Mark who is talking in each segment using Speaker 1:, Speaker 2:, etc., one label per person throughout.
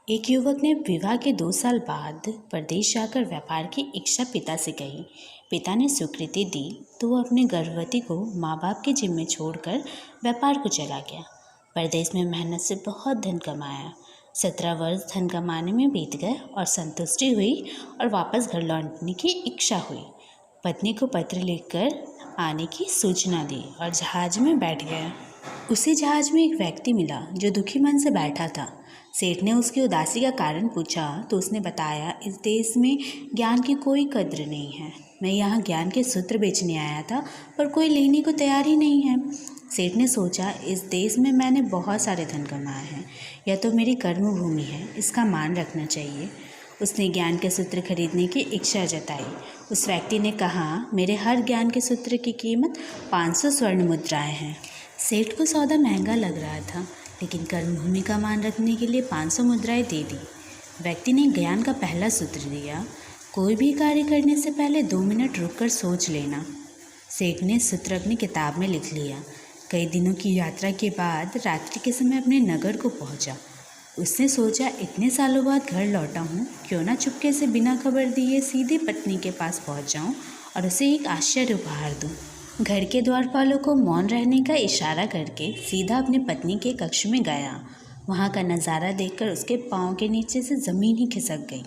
Speaker 1: एक युवक ने विवाह के 2 साल बाद परदेश जाकर व्यापार की इच्छा पिता से कही। पिता ने स्वीकृति दी तो वो अपने गर्भवती को माँ बाप के जिम्मे छोड़कर व्यापार को चला गया। परदेश में मेहनत से बहुत धन कमाया। 17 वर्ष धन कमाने में बीत गए और संतुष्टि हुई और वापस घर लौटने की इच्छा हुई। पत्नी को पत्र लिखकर आने की सूचना दी और जहाज में बैठ गया। उसी जहाज में एक व्यक्ति मिला जो दुखी मन से बैठा था। सेठ ने उसकी उदासी का कारण पूछा तो उसने बताया, इस देश में ज्ञान की कोई कद्र नहीं है। मैं यहाँ ज्ञान के सूत्र बेचने आया था पर कोई लेने को तैयार ही नहीं है। सेठ ने सोचा, इस देश में मैंने बहुत सारे धन कमाए हैं, यह तो मेरी कर्मभूमि है, इसका मान रखना चाहिए। उसने ज्ञान के सूत्र खरीदने की इच्छा जताई। उस व्यक्ति ने कहा, मेरे हर ज्ञान के सूत्र की कीमत 500 स्वर्ण मुद्राएं हैं। सेठ को सौदा महंगा लग रहा था, लेकिन कर्मभूमि का मान रखने के लिए 500 मुद्राएं दे दी। व्यक्ति ने ज्ञान का पहला सूत्र दिया, कोई भी कार्य करने से पहले 2 मिनट रुककर सोच लेना। सेठ ने सूत्र अपनी किताब में लिख लिया। कई दिनों की यात्रा के बाद रात्रि के समय अपने नगर को पहुंचा। उसने सोचा, इतने सालों बाद घर लौटा हूँ, क्यों ना चुपके से बिना खबर दिए सीधे पत्नी के पास पहुँच जाऊँ और उसे एक आश्चर्य उपहार दूँ। घर के द्वारपालों को मौन रहने का इशारा करके सीधा अपनी पत्नी के कक्ष में गया। वहाँ का नज़ारा देखकर उसके पाँव के नीचे से ज़मीन ही खिसक गई।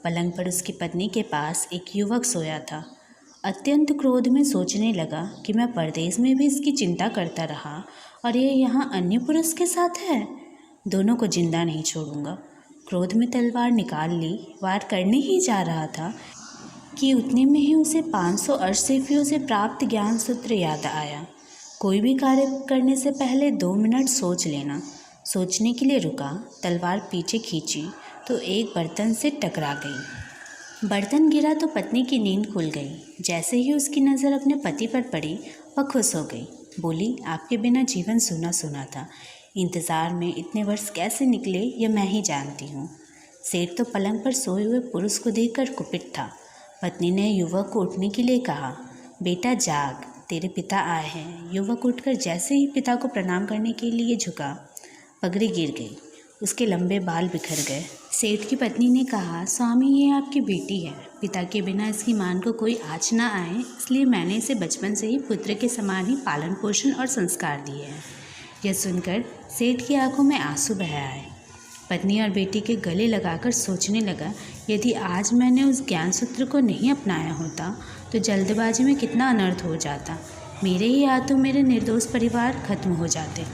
Speaker 1: पलंग पर उसकी पत्नी के पास एक युवक सोया था। अत्यंत क्रोध में सोचने लगा कि मैं परदेश में भी इसकी चिंता करता रहा और ये यहाँ अन्य पुरुष के साथ है। दोनों को जिंदा नहीं छोड़ूंगा। क्रोध में तलवार निकाल ली। वार करने ही जा रहा था कि उतने में ही उसे 500 अर्शसेफियों से प्राप्त ज्ञान सूत्र याद आया। कोई भी कार्य करने से पहले 2 मिनट सोच लेना। सोचने के लिए रुका, तलवार पीछे खींची तो एक बर्तन से टकरा गई। बर्तन गिरा तो पत्नी की नींद खुल गई। जैसे ही उसकी नज़र अपने पति पर पड़ी, वह खुश हो गई। बोली, आपके बिना जीवन सूना सूना था। इंतज़ार में इतने वर्ष कैसे निकले यह मैं ही जानती हूँ। सेठ तो पलंग पर सोए हुए पुरुष को देखकर कुपित था। पत्नी ने युवक को उठने के लिए कहा, बेटा जाग, तेरे पिता आए हैं। युवक उठकर जैसे ही पिता को प्रणाम करने के लिए झुका, पगड़ी गिर गई। उसके लंबे बाल बिखर गए। सेठ की पत्नी ने कहा, स्वामी ये आपकी बेटी है। पिता के बिना इसकी मान को कोई आँच ना आए, इसलिए मैंने इसे बचपन से ही पुत्र के समान ही पालन पोषण और संस्कार दिए हैं। यह सुनकर सेठ की आंखों में आंसू बह आए। पत्नी और बेटी के गले लगाकर सोचने लगा, यदि आज मैंने उस ज्ञान सूत्र को नहीं अपनाया होता तो जल्दबाजी में कितना अनर्थ हो जाता। मेरे ही हाथों मेरे निर्दोष परिवार खत्म हो जाते।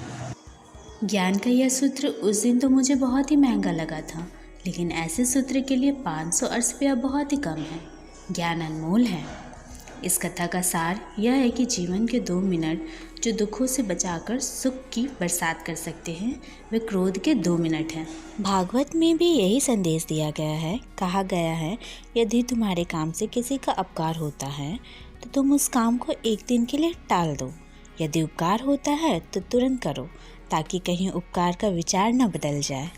Speaker 1: ज्ञान का यह सूत्र उस दिन तो मुझे बहुत ही महंगा लगा था, लेकिन ऐसे सूत्र के लिए 500 अर्शफिया बहुत ही कम है। ज्ञान अनमोल है। इस कथा का सार यह है कि जीवन के 2 मिनट जो दुखों से बचाकर सुख की बरसात कर सकते हैं, वे क्रोध के 2 मिनट हैं। भागवत में भी यही संदेश दिया गया है। कहा गया है, यदि तुम्हारे काम से किसी का अपकार होता है तो तुम उस काम को एक दिन के लिए टाल दो। यदि उपकार होता है तो तुरंत करो, ताकि कहीं उपकार का विचार न बदल जाए।